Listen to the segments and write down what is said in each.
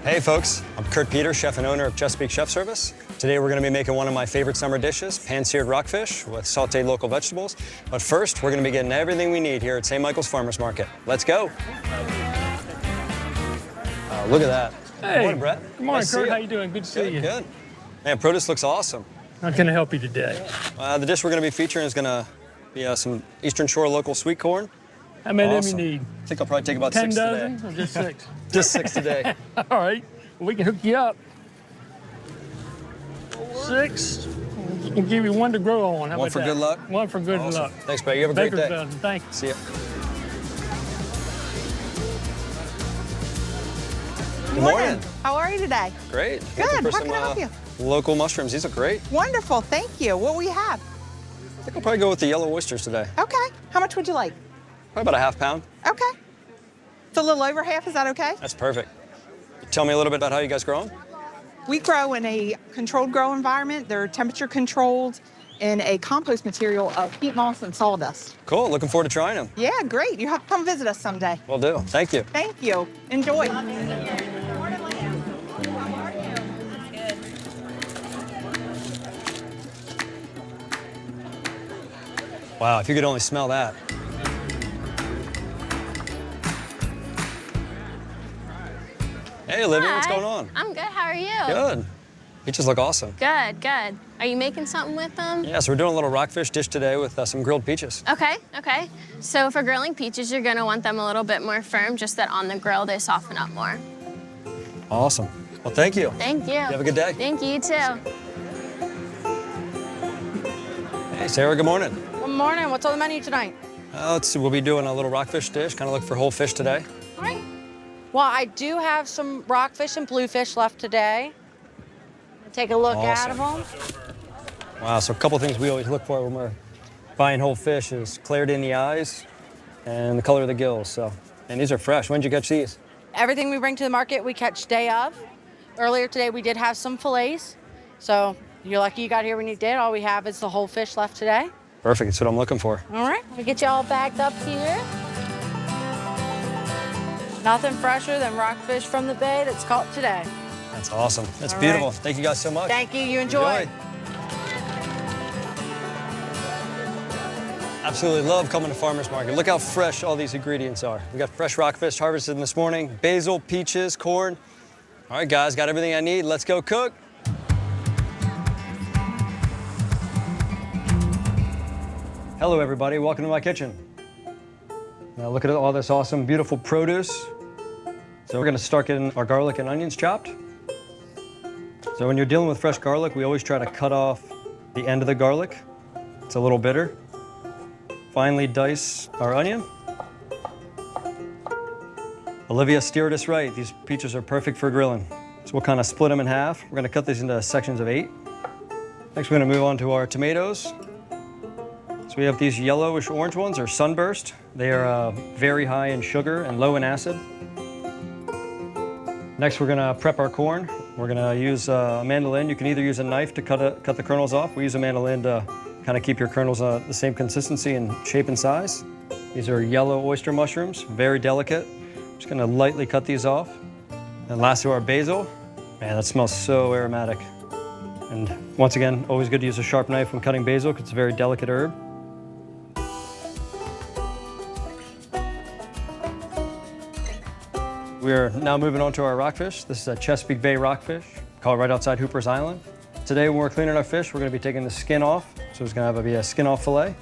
Hey folks, I'm Kurt Peters, chef and owner of Chesapeake Chef Service. Today we're going to be making one of my favorite summer dishes, pan-seared rockfish with sauteed local vegetables. But first, we're going to be getting everything we need here at St. Michael's Farmers Market. Let's go. Look at that. Hey. Good morning, Brett. Good morning, Kurt. How you doing? Good to see you. Good. Man, produce looks awesome. How can I help you today? The dish we're going to be featuring is going to be some Eastern Shore local sweet corn. How many of Awesome. them you need? I think I'll probably take about 10 6 dozen today. or just 6? Just 6 today. All right. Well, we can hook you up. 6. We'll give you 1 to grow on. How One about for that? good luck? 1 for good Awesome. luck. Thanks, Brett. You have a great Baker's day. dozen. Thank you. See ya. Good morning. How are you today? Great. Good. Looking for How can I help you? Local mushrooms. These are great. Wonderful. Thank you. What will you have? I think I'll probably go with the yellow oysters today. Okay. How much would you like? Probably about a ½ pound. Okay. It's a little over half. Is that okay? That's perfect. Tell me a little bit about how you guys grow them. We grow in a controlled grow environment. They're temperature controlled in a compost material of peat moss and sawdust. Cool. Looking forward to trying them. Yeah, great. You have to come visit us someday. Will do. Thank you. Thank you. Enjoy. Wow, if you could only smell that. Hey, Olivia, what's Hi. going on? I'm good. How are you? Good. Peaches look awesome. Good, good. Are you making something with them? Yeah, so we're doing a little rockfish dish today with some grilled peaches. Okay, okay. So for grilling peaches, you're gonna want them a little bit more firm, just that on the grill they soften up more. Awesome. Well, thank you. Thank you. You have a good day. Thank you, you too. Hey, Sarah, good morning. Good morning. What's on the menu tonight? Let's see, we'll be doing a little rockfish dish, kind of look for whole fish today. All right. Well, I do have some rockfish and bluefish left today. Take a look at them. Wow, so a couple things we always look for when we're buying whole fish is clarity in the eyes and the color of the gills. So, and these are fresh. When did you catch these? Everything we bring to the market, we catch day of. Earlier today, we did have some fillets. So you're lucky you got here when you did. All we have is the whole fish left today. Perfect, that's what I'm looking for. All right, we get you all bagged up here. Nothing fresher than rockfish from the bay that's caught today. That's awesome. That's All beautiful. right. Thank you guys so much. Thank you. You enjoy. Absolutely love coming to Farmers Market. Look how fresh all these ingredients are. We got fresh rockfish harvested this morning, basil, peaches, corn. All right, guys, got everything I need. Let's go cook. Hello, everybody. Welcome to my kitchen. Now look at all this awesome, beautiful produce. So we're gonna start getting our garlic and onions chopped. So when you're dealing with fresh garlic, we always try to cut off the end of the garlic. It's a little bitter. Finely dice our onion. Olivia steered us right. These peaches are perfect for grilling. So we'll kind of split them in half. We're gonna cut these into sections of 8. Next, we're gonna move on to our tomatoes. So we have these yellowish orange ones, or sunburst. They are very high in sugar and low in acid. Next, we're gonna prep our corn. We're gonna use a mandolin. You can either use a knife to cut the kernels off. We use a mandolin to kind of keep your kernels the same consistency and shape and size. These are yellow oyster mushrooms, very delicate. Just gonna lightly cut these off. And lastly, our basil. Man, that smells so aromatic. And once again, always good to use a sharp knife when cutting basil because it's a very delicate herb. We are now moving on to our rockfish. This is a Chesapeake Bay Rockfish, caught right outside Hooper's Island. Today when we're cleaning our fish, we're gonna be taking the skin off. So it's gonna be a skin off fillet.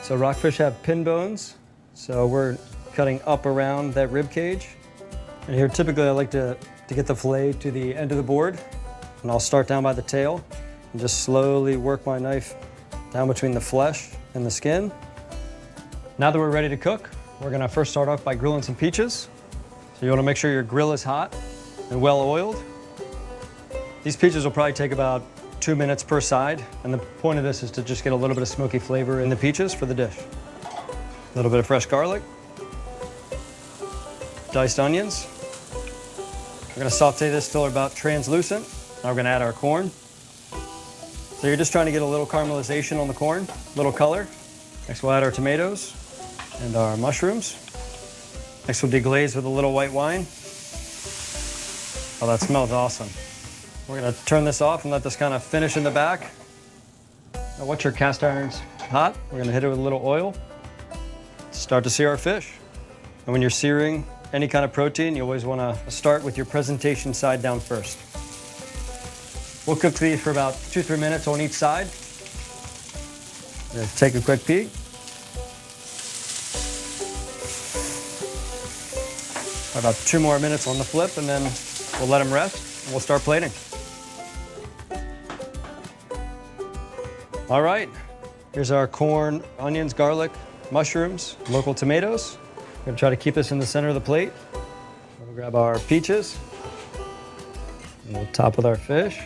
So rockfish have pin bones. So we're cutting up around that rib cage. And here typically I like to get the fillet to the end of the board. And I'll start down by the tail and just slowly work my knife down between the flesh and the skin. Now that we're ready to cook, we're gonna first start off by grilling some peaches. So you wanna make sure your grill is hot and well oiled. These peaches will probably take about 2 minutes per side. And the point of this is to just get a little bit of smoky flavor in the peaches for the dish. A little bit of fresh garlic. Diced onions. We're gonna saute this till they're about translucent. Now we're gonna add our corn. So you're just trying to get a little caramelization on the corn, a little color. Next we'll add our tomatoes and our mushrooms. Next we'll deglaze with a little white wine. Oh, that smells awesome. We're gonna turn this off and let this kind of finish in the back. Now, once your cast iron's hot, we're gonna hit it with a little oil. Start to sear our fish. And when you're searing any kind of protein, you always wanna start with your presentation side down first. We'll cook these for about 2-3 minutes on each side. Let's take a quick peek. About 2 more minutes on the flip, and then we'll let them rest, and we'll start plating. All right, here's our corn, onions, garlic, mushrooms, local tomatoes. We're gonna try to keep this in the center of the plate. We'll grab our peaches, and we'll top with our fish.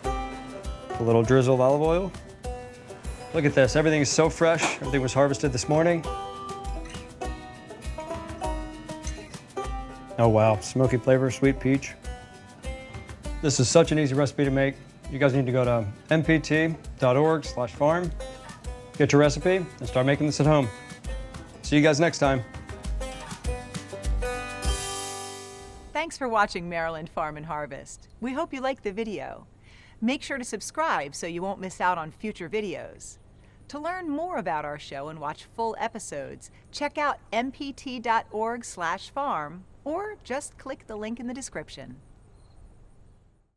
A little drizzle of olive oil. Look at this, everything is so fresh. Everything was harvested this morning. Oh wow, smoky flavor, sweet peach. This is such an easy recipe to make. You guys need to go to mpt.org/farm, get your recipe, and start making this at home. See you guys next time. Thanks for watching Maryland Farm and Harvest. We hope you liked the video. Make sure to subscribe so you won't miss out on future videos. To learn more about our show and watch full episodes, check out mpt.org/farm or just click the link in the description.